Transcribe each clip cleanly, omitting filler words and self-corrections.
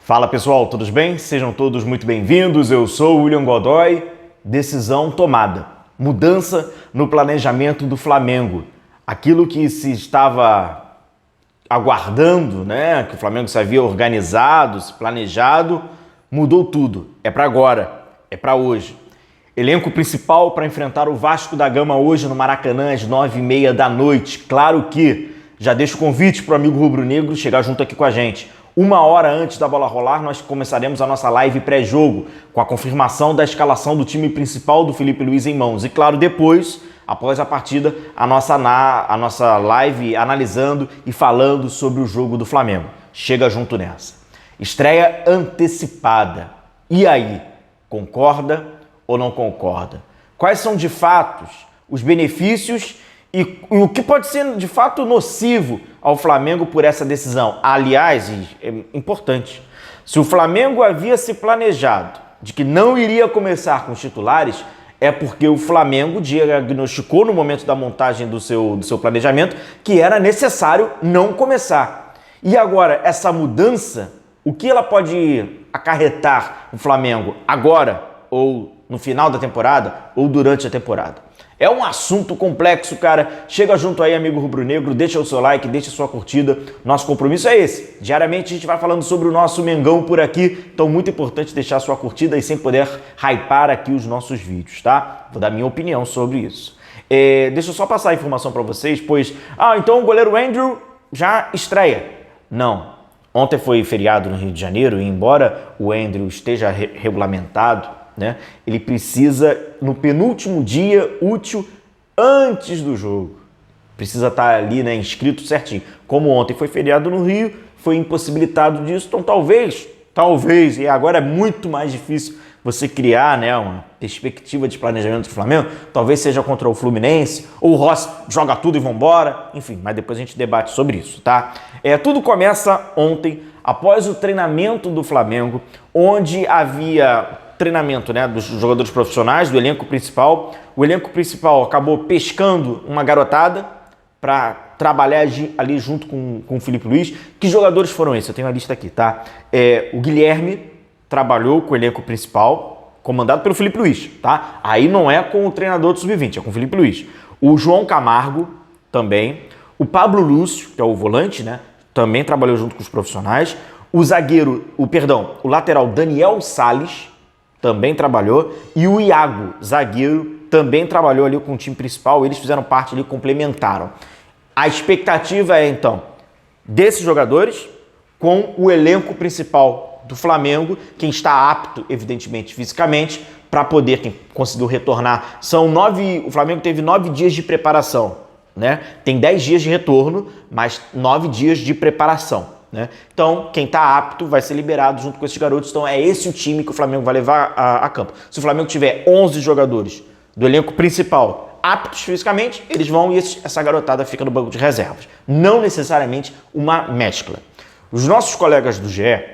Fala pessoal, tudo bem? Sejam todos muito bem-vindos. Eu sou o William Godoy. Decisão tomada. Mudança no planejamento do Flamengo. Aquilo que se estava aguardando, né? Que o Flamengo se havia organizado, se planejado, mudou tudo. É para agora, é para hoje. Elenco principal para enfrentar o Vasco da Gama hoje no Maracanã às 9h30 da noite. Claro que já deixo o convite para o amigo rubro-negro chegar junto aqui com a gente. 1 hora antes da bola rolar, nós começaremos a nossa live pré-jogo, com a confirmação da escalação do time principal do Felipe Luiz em mãos. E claro, depois, após a partida, a nossa live analisando e falando sobre o jogo do Flamengo. Chega junto nessa. Estreia antecipada. E aí, concorda ou não concorda? Quais são de fato os benefícios e o que pode ser de fato nocivo ao Flamengo por essa decisão? Aliás, é importante, se o Flamengo havia se planejado de que não iria começar com os titulares, é porque o Flamengo diagnosticou no momento da montagem do seu planejamento que era necessário não começar. E agora, essa mudança, o que ela pode acarretar o Flamengo agora, ou no final da temporada, ou durante a temporada? É um assunto complexo, cara. Chega junto aí, amigo rubro-negro, deixa o seu like, deixa a sua curtida. Nosso compromisso é esse. Diariamente a gente vai falando sobre o nosso Mengão por aqui, então muito importante deixar a sua curtida e sem poder hypar aqui os nossos vídeos, tá? Vou dar minha opinião sobre isso. Deixa eu só passar a informação para vocês, pois... então o goleiro Andrew já estreia. Não. Ontem foi feriado no Rio de Janeiro e embora o Andrew esteja regulamentado, né, ele precisa, no penúltimo dia útil antes do jogo, precisa estar ali, né, inscrito certinho. Como ontem foi feriado no Rio, foi impossibilitado disso, então talvez, e agora é muito mais difícil você criar, né, uma perspectiva de planejamento do Flamengo, talvez seja contra o Fluminense, ou o Rossi joga tudo e vambora, enfim, mas depois a gente debate sobre isso, tá? Tudo começa ontem, após o treinamento do Flamengo, onde havia treinamento, né, dos jogadores profissionais, do elenco principal. O elenco principal acabou pescando uma garotada para trabalhar ali junto com o Felipe Luiz. Que jogadores foram esses? Eu tenho a lista aqui, tá? O Guilherme trabalhou com o elenco principal, comandado pelo Felipe Luiz, tá? Aí não é com o treinador do Sub-20, é com o Felipe Luiz. O João Camargo também. O Pablo Lúcio, que é o volante, né, também trabalhou junto com os profissionais. O o lateral Daniel Salles também trabalhou, e o Iago, zagueiro, também trabalhou ali com o time principal, eles fizeram parte ali, complementaram. A expectativa é, então, desses jogadores com o elenco principal do Flamengo, quem está apto, evidentemente, fisicamente, para poder, quem conseguiu retornar. O Flamengo teve 9 dias de preparação, né? Tem 10 dias de retorno, mas 9 dias de preparação. Né? Então, quem está apto vai ser liberado junto com esses garotos. Então, é esse o time que o Flamengo vai levar a campo. Se o Flamengo tiver 11 jogadores do elenco principal aptos fisicamente, eles vão e essa garotada fica no banco de reservas. Não necessariamente uma mescla. Os nossos colegas do GE,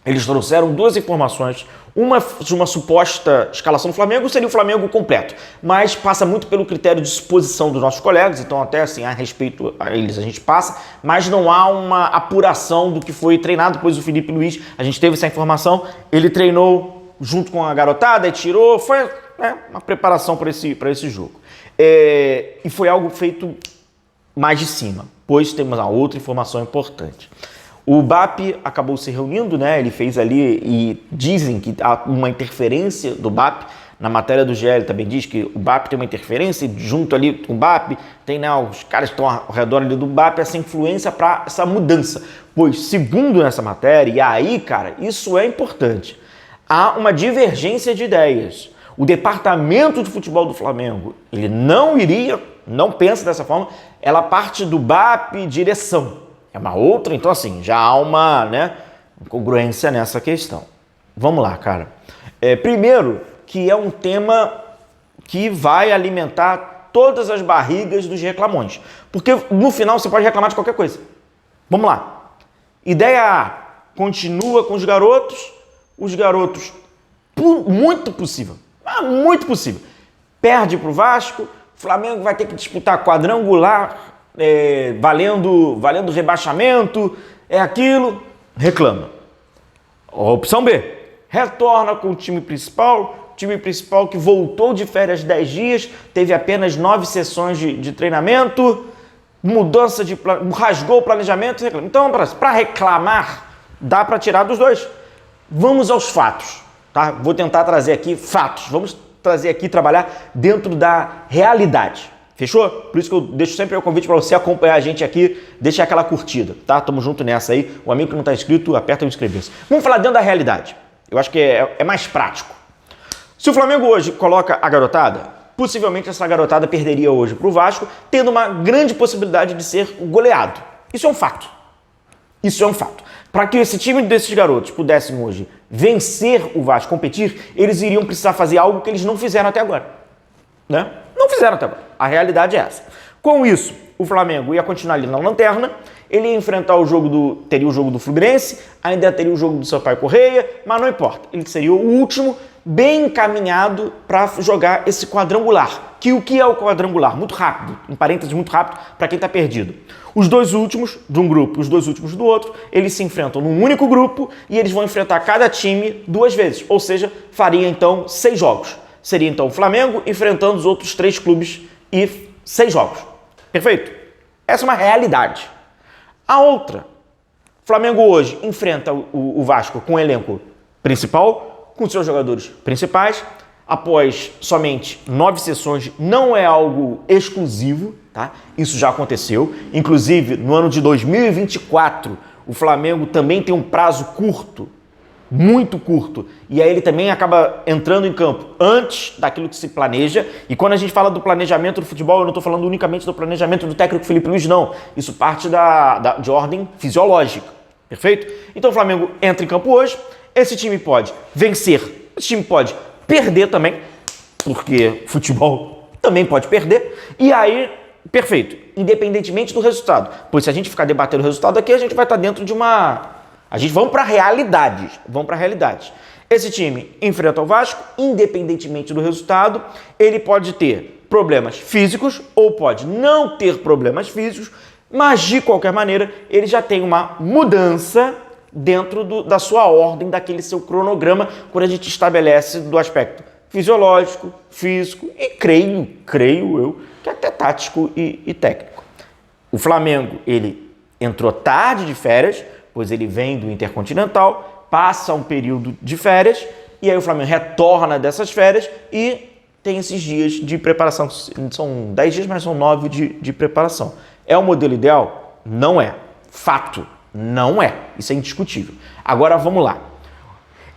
eles trouxeram 2 informações. Uma de uma suposta escalação do Flamengo seria o Flamengo completo, mas passa muito pelo critério de suposição dos nossos colegas, então até assim, a respeito a eles a gente passa, mas não há uma apuração do que foi treinado, pois o Felipe Luiz, a gente teve essa informação, ele treinou junto com a garotada e tirou, foi uma preparação para esse jogo. E foi algo feito mais de cima, pois temos uma outra informação importante. O BAP acabou se reunindo, né? Ele fez ali e dizem que há uma interferência do BAP. Na matéria do GL também diz que o BAP tem uma interferência e junto ali com o BAP tem, né, os caras que estão ao redor ali do BAP, essa influência para essa mudança. Pois, segundo essa matéria, e aí, cara, isso é importante, há uma divergência de ideias. O departamento de futebol do Flamengo, ele não pensa dessa forma, ela parte do BAP direção. É uma outra, então assim, já há uma, incongruência nessa questão. Vamos lá, cara. Primeiro, que é um tema que vai alimentar todas as barrigas dos reclamões. Porque no final você pode reclamar de qualquer coisa. Vamos lá. Ideia A, continua com os garotos, muito possível, perde para o Vasco, o Flamengo vai ter que disputar quadrangular, valendo rebaixamento, aquilo, reclama. Opção B, retorna com o time principal que voltou de férias 10 dias, teve apenas 9 sessões de treinamento, mudança de rasgou o planejamento. Então, para reclamar, dá para tirar dos dois. Vamos aos fatos, tá? Vou tentar trazer aqui fatos. Vamos trazer aqui, trabalhar dentro da realidade. Fechou? Por isso que eu deixo sempre o convite para você acompanhar a gente aqui, deixa aquela curtida, tá? Tamo junto nessa aí. O amigo que não tá inscrito, aperta o inscrever-se. Vamos falar dentro da realidade. Eu acho que é mais prático. Se o Flamengo hoje coloca a garotada, possivelmente essa garotada perderia hoje pro Vasco, tendo uma grande possibilidade de ser goleado. Isso é um fato. Isso é um fato. Para que esse time desses garotos pudessem hoje vencer o Vasco, competir, eles iriam precisar fazer algo que eles não fizeram até agora, né? Não fizeram até agora. A realidade é essa. Com isso, o Flamengo ia continuar ali na lanterna, ele ia enfrentar teria o jogo do Fluminense, ainda teria o jogo do Sampaio Corrêa, mas não importa. Ele seria o último, bem encaminhado para jogar esse quadrangular. O que é o quadrangular? Muito rápido, em parênteses, muito rápido para quem está perdido. Os dois últimos de um grupo e os dois últimos do outro, eles se enfrentam num único grupo e eles vão enfrentar cada time 2 vezes, ou seja, faria então 6 jogos. Seria então o Flamengo enfrentando os outros 3 clubes e 6 jogos. Perfeito? Essa é uma realidade. A outra, o Flamengo hoje enfrenta o Vasco com o elenco principal, com seus jogadores principais, após somente 9 sessões, não é algo exclusivo, tá? Isso já aconteceu. Inclusive, no ano de 2024, o Flamengo também tem um prazo curto, muito curto, e aí ele também acaba entrando em campo antes daquilo que se planeja. E quando a gente fala do planejamento do futebol, eu não estou falando unicamente do planejamento do técnico Felipe Luiz, não. Isso parte de ordem fisiológica, perfeito? Então o Flamengo entra em campo hoje, esse time pode vencer, esse time pode perder também, porque futebol também pode perder, e aí, perfeito, independentemente do resultado. Pois se a gente ficar debatendo o resultado aqui, a gente vai estar dentro de vamos para realidades. Esse time enfrenta o Vasco, independentemente do resultado, ele pode ter problemas físicos ou pode não ter problemas físicos, mas de qualquer maneira ele já tem uma mudança dentro da sua ordem, daquele seu cronograma, quando a gente estabelece do aspecto fisiológico, físico e creio eu, que até tático e técnico. O Flamengo, ele entrou tarde de férias, pois ele vem do Intercontinental, passa um período de férias, e aí o Flamengo retorna dessas férias e tem esses dias de preparação. São 10 dias, mas são 9 de preparação. É o modelo ideal? Não é. Fato, não é. Isso é indiscutível. Agora vamos lá.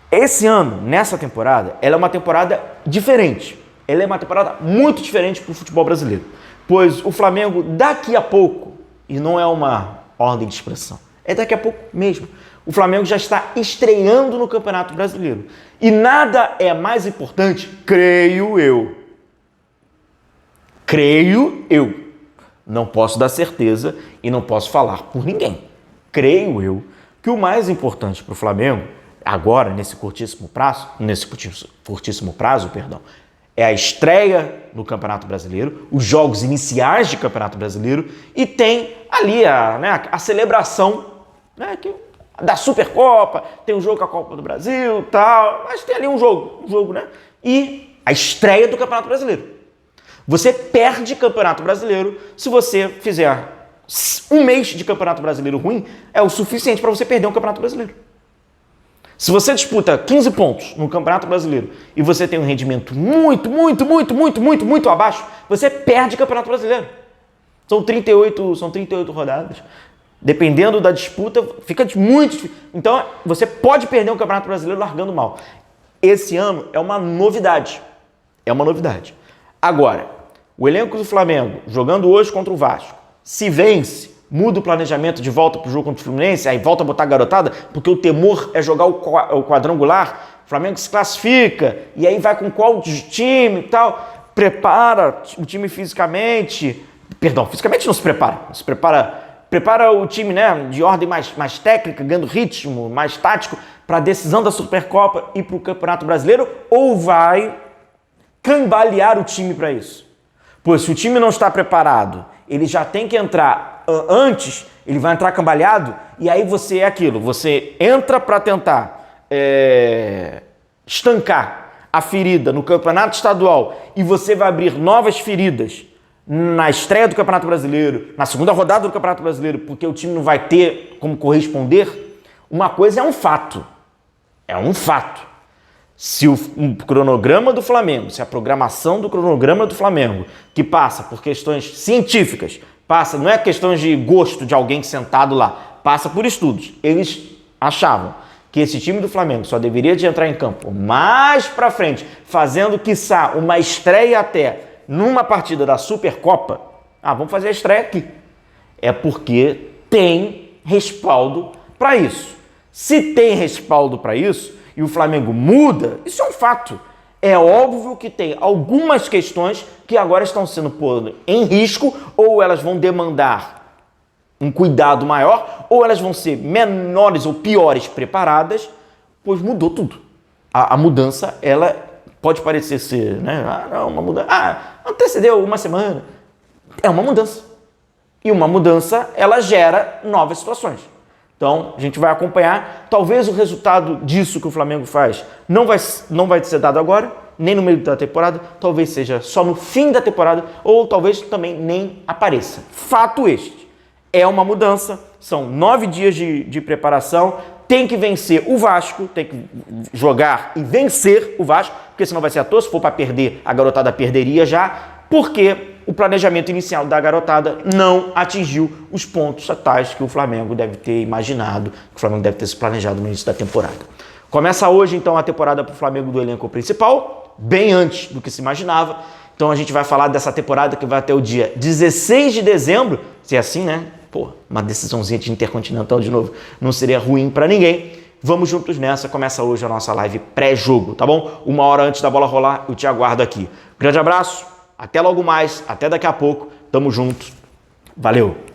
Esse ano, nessa temporada, ela é uma temporada diferente. Ela é uma temporada muito diferente para o futebol brasileiro. Pois o Flamengo, daqui a pouco, e não é uma ordem de expressão, é daqui a pouco mesmo, o Flamengo já está estreando no Campeonato Brasileiro. E nada é mais importante, creio eu, não posso dar certeza e não posso falar por ninguém, creio eu, que o mais importante para o Flamengo, agora, nesse curtíssimo prazo, é a estreia no Campeonato Brasileiro, os jogos iniciais de Campeonato Brasileiro, e tem ali a celebração, né, da Supercopa, tem um jogo com a Copa do Brasil, tal, mas tem ali um jogo, né? E a estreia do Campeonato Brasileiro. Você perde Campeonato Brasileiro se você fizer um mês de Campeonato Brasileiro ruim, é o suficiente para você perder um Campeonato Brasileiro. Se você disputa 15 pontos no Campeonato Brasileiro e você tem um rendimento muito abaixo, você perde o Campeonato Brasileiro. São 38 rodadas. Dependendo da disputa, fica muito difícil. Então, você pode perder um Campeonato Brasileiro largando mal. Esse ano é uma novidade. Agora, o elenco do Flamengo, jogando hoje contra o Vasco, se vence, muda o planejamento de volta para o jogo contra o Fluminense, aí volta a botar a garotada, porque o temor é jogar o quadrangular, o Flamengo se classifica, e aí vai com qual time e tal, prepara o time fisicamente não se prepara o time, né, de ordem mais técnica, ganhando ritmo, mais tático, para a decisão da Supercopa e para o Campeonato Brasileiro, ou vai cambalear o time para isso? Pois se o time não está preparado, ele já tem que entrar antes, ele vai entrar cambaleado, e aí você entra para tentar estancar a ferida no campeonato estadual e você vai abrir novas feridas na estreia do Campeonato Brasileiro, na segunda rodada do Campeonato Brasileiro, porque o time não vai ter como corresponder, uma coisa é um fato. É um fato. Se o cronograma do Flamengo, se a programação do cronograma do Flamengo, que passa por questões científicas, não é questões de gosto de alguém sentado lá, passa por estudos. Eles achavam que esse time do Flamengo só deveria de entrar em campo mais pra frente, fazendo, quiçá, uma estreia até numa partida da Supercopa. Vamos fazer a estreia aqui. É porque tem respaldo para isso. Se tem respaldo para isso e o Flamengo muda, isso é um fato. É óbvio que tem algumas questões que agora estão sendo postas em risco, ou elas vão demandar um cuidado maior, ou elas vão ser menores ou piores preparadas, pois mudou tudo. A mudança, ela pode parecer ser, né? Uma mudança. Antecedeu uma semana. É uma mudança. E uma mudança, ela gera novas situações. Então, a gente vai acompanhar. Talvez o resultado disso que o Flamengo faz não vai ser dado agora, nem no meio da temporada, talvez seja só no fim da temporada, ou talvez também nem apareça. Fato este. É uma mudança, são 9 dias de preparação, tem que vencer o Vasco, tem que jogar e vencer o Vasco, porque senão vai ser à toa, se for para perder, a garotada perderia já, porque o planejamento inicial da garotada não atingiu os pontos tais que o Flamengo deve ter imaginado, que o Flamengo deve ter se planejado no início da temporada. Começa hoje, então, a temporada para o Flamengo do elenco principal, bem antes do que se imaginava. Então a gente vai falar dessa temporada que vai até o dia 16 de dezembro, se é assim, né? Uma decisãozinha de Intercontinental de novo não seria ruim para ninguém. Vamos juntos nessa, começa hoje a nossa live pré-jogo, tá bom? 1 hora antes da bola rolar, eu te aguardo aqui. Grande abraço, até logo mais, até daqui a pouco, tamo junto, valeu!